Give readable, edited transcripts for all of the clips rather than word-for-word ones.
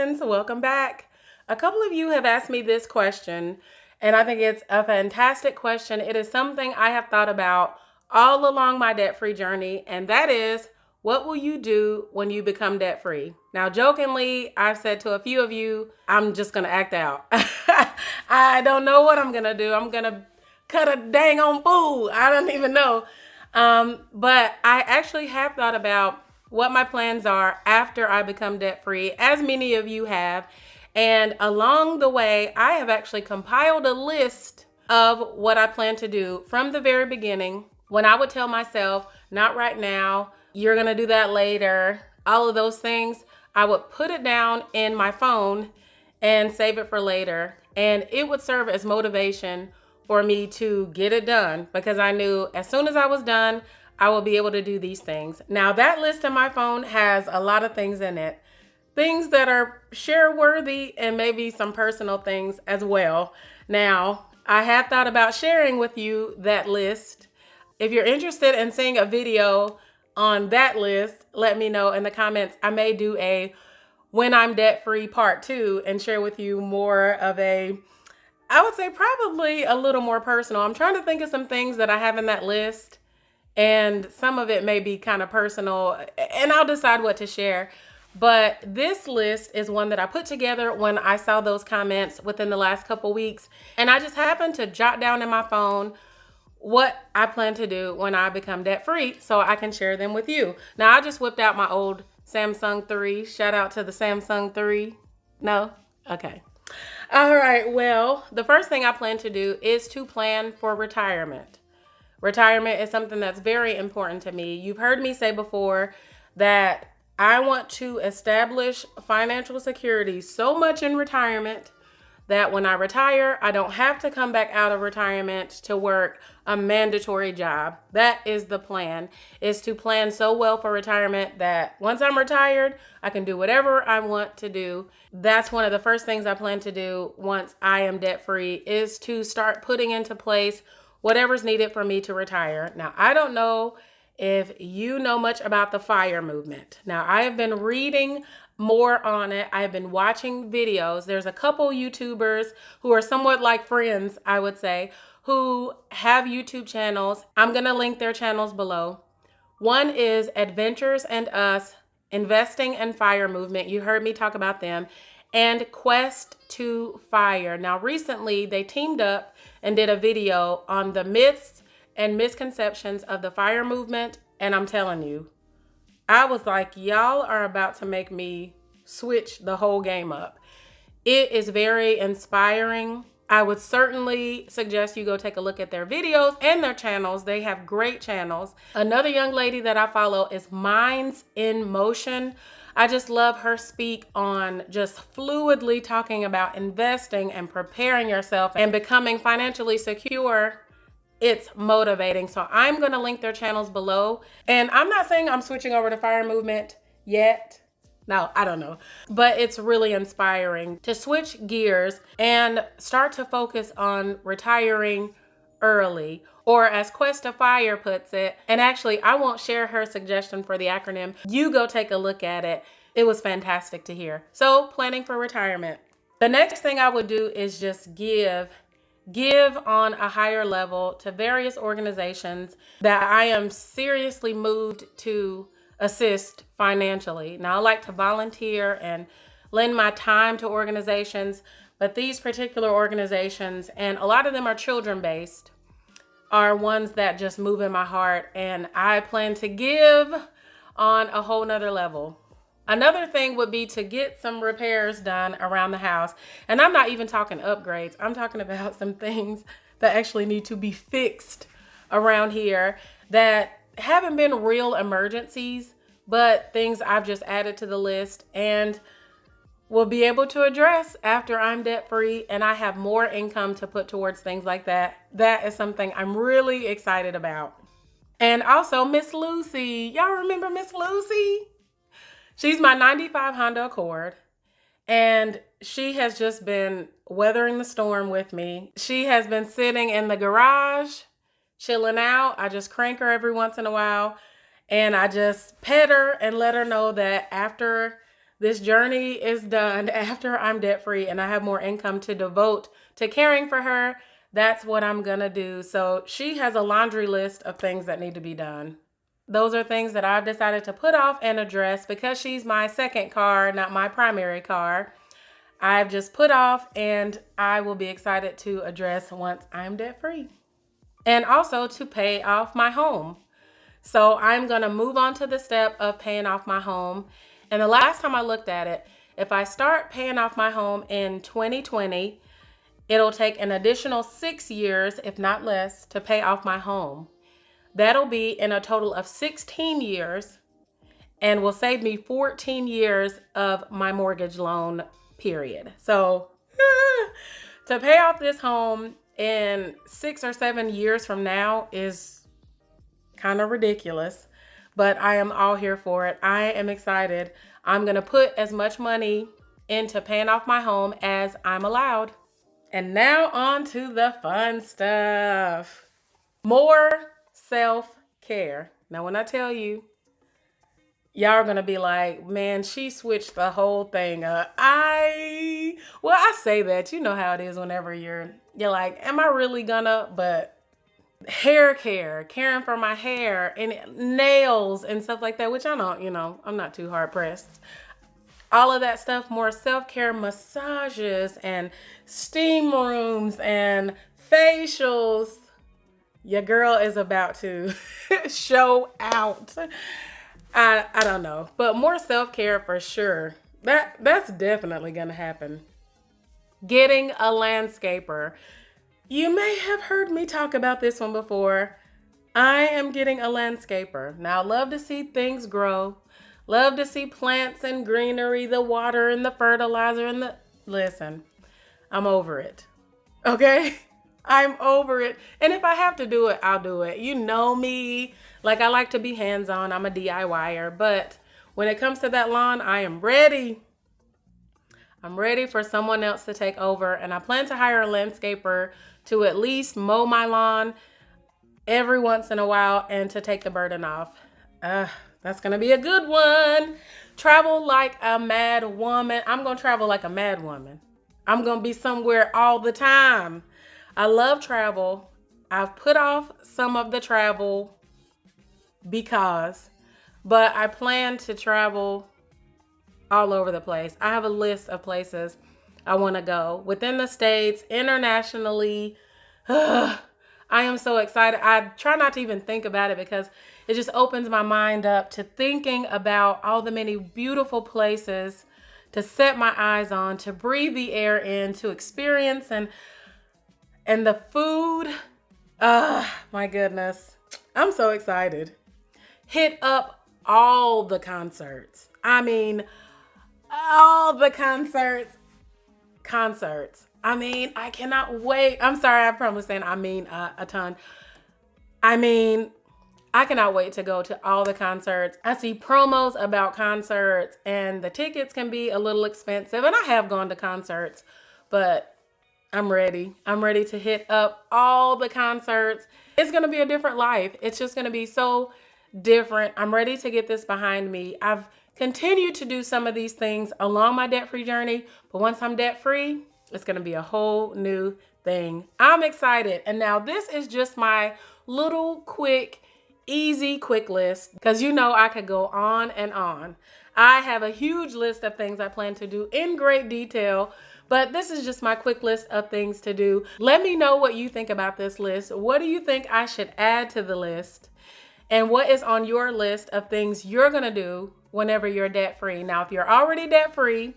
friends, welcome back. A couple of you have asked me this question, and I think it's a fantastic question. It is something I have thought about all along my debt-free journey, and that is, what will you do when you become debt-free? Now, jokingly, I've said to a few of you, I'm just going to act out. I don't know what I'm going to do. I'm going to cut a dang on fool. I don't even know. But I actually have thought about what my plans are after I become debt-free, as many of you have. And along the way, I have actually compiled a list of what I plan to do from the very beginning, when I would tell myself, not right now, you're going to do that later, all of those things. I would put it down in my phone and save it for later. And it would serve as motivation for me to get it done, because I knew as soon as I was done, I will be able to do these things. Now, that list in my phone has a lot of things in it. Things that are share worthy and maybe some personal things as well. Now, I have thought about sharing with you that list. If you're interested in seeing a video on that list, let me know in the comments. I may do a When I'm Debt Free Part 2 and share with you more of a, I would say probably a little more personal. I'm trying to think of some things that I have in that list, and some of it may be kind of personal, and I'll decide what to share. But this list is one that I put together when I saw those comments within the last couple weeks. And I just happened to jot down in my phone what I plan to do when I become debt free so I can share them with you. Now, I just whipped out my old Samsung 3. Shout out to the Samsung 3. No? Okay. All right. Well, the first thing I plan to do is to plan for retirement. Retirement is something that's very important to me. You've heard me say before that I want to establish financial security so much in retirement that when I retire, I don't have to come back out of retirement to work a mandatory job. That is the plan, is to plan so well for retirement that once I'm retired, I can do whatever I want to do. That's one of the first things I plan to do once I am debt free, is to start putting into place whatever's needed for me to retire. Now, I don't know if you know much about the FIRE movement. Now, I have been reading more on it. I have been watching videos. There's a couple YouTubers who are somewhat like friends, I would say, who have YouTube channels. I'm going to link their channels below. One is Adventures and Us, Investing and FIRE Movement. You heard me talk about them. And Quest to FIRE. Now, recently, they teamed up and did a video on the myths and misconceptions of the FIRE movement. And I'm telling you, I was like, y'all are about to make me switch the whole game up. It is very inspiring. I would certainly suggest you go take a look at their videos and their channels. They have great channels. Another young lady that I follow is Minds in Motion. I just love her speak on just fluidly talking about investing and preparing yourself and becoming financially secure. It's motivating. So I'm going to link their channels below. And I'm not saying I'm switching over to FIRE movement yet. No, I don't know. But it's really inspiring to switch gears and start to focus on retiring early, or as Quest to FIRE puts it. And actually, I won't share her suggestion for the acronym. You go take a look at it. It was fantastic to hear. So, planning for retirement. The next thing I would do is just give on a higher level to various organizations that I am seriously moved to assist financially. Now, I like to volunteer and lend my time to organizations, but these particular organizations, and a lot of them are children-based, are ones that just move in my heart, and I plan to give on a whole nother level. Another thing would be to get some repairs done around the house. And I'm not even talking upgrades. I'm talking about some things that actually need to be fixed around here that haven't been real emergencies, but things I've just added to the list and will be able to address after I'm debt free and I have more income to put towards things like that. That is something I'm really excited about. And also Miss Lucy. Y'all remember Miss Lucy? She's my 95 Honda Accord, and she has just been weathering the storm with me. She has been sitting in the garage, chilling out. I just crank her every once in a while, and I just pet her and let her know that after this journey is done after I'm debt free and I have more income to devote to caring for her, that's what I'm gonna do. So she has a laundry list of things that need to be done. Those are things that I've decided to put off and address because she's my second car, not my primary car. I've just put off, and I will be excited to address once I'm debt free. And also to pay off my home. So I'm going to move on to the step of paying off my home. And the last time I looked at it, if I start paying off my home in 2020, it'll take an additional 6 years, if not less, to pay off my home. That'll be in a total of 16 years and will save me 14 years of my mortgage loan period. So to pay off this home in 6 or 7 years from now is kind of ridiculous, but I am all here for it. I am excited. I'm going to put as much money into paying off my home as I'm allowed. And now on to the fun stuff. More self-care. Now, when I tell you, y'all are going to be like, man, she switched the whole thing up. I say that, you know how it is whenever you're like, am I really gonna? But hair care, caring for my hair and nails and stuff like that, which I don't, I'm not too hard pressed. All of that stuff, more self-care massages and steam rooms and facials. Your girl is about to show out. I don't know, but more self-care for sure. That's definitely gonna happen. Getting a landscaper. You may have heard me talk about this one before. I am getting a landscaper. Now, I love to see things grow. Love to see plants and greenery, the water and the fertilizer and listen, I'm over it. Okay? I'm over it. And if I have to do it, I'll do it. You know me. Like, I like to be hands-on. I'm a DIYer. But when it comes to that lawn, I am ready. I'm ready for someone else to take over. And I plan to hire a landscaper to at least mow my lawn every once in a while and to take the burden off. That's going to be a good one. Travel like a mad woman. I'm going to travel like a mad woman. I'm going to be somewhere all the time. I love travel. I've put off some of the travel but I plan to travel all over the place. I have a list of places I want to go within the States, internationally. I am so excited. I try not to even think about it because it just opens my mind up to thinking about all the many beautiful places to set my eyes on, to breathe the air in, to experience and the food. My goodness. I'm so excited. Hit up all the concerts. I mean, all the concerts. I mean, I cannot wait. I'm sorry, I'm probably saying a ton. I mean, I cannot wait to go to all the concerts. I see promos about concerts and the tickets can be a little expensive. And I have gone to concerts, but I'm ready. I'm ready to hit up all the concerts. It's going to be a different life. It's just going to be so different. I'm ready to get this behind me. I've continued to do some of these things along my debt-free journey, but once I'm debt-free, it's going to be a whole new thing. I'm excited. And now this is just my little quick list because I could go on and on. I have a huge list of things I plan to do in great detail, but this is just my quick list of things to do. Let me know what you think about this list. What do you think I should add to the list? And what is on your list of things you're going to do whenever you're debt-free? Now, if you're already debt-free,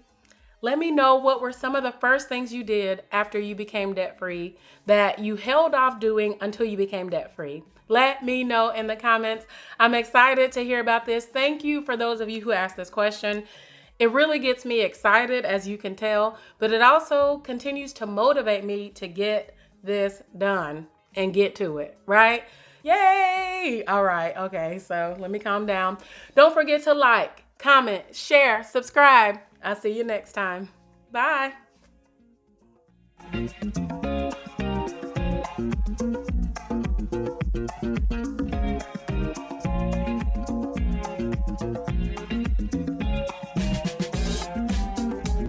let me know what were some of the first things you did after you became debt-free that you held off doing until you became debt-free. Let me know in the comments. I'm excited to hear about this. Thank you for those of you who asked this question. It really gets me excited, as you can tell, but it also continues to motivate me to get this done and get to it, right? Yay! All right. Okay. So let me calm down. Don't forget to like, comment, share, subscribe. I'll see you next time. Bye.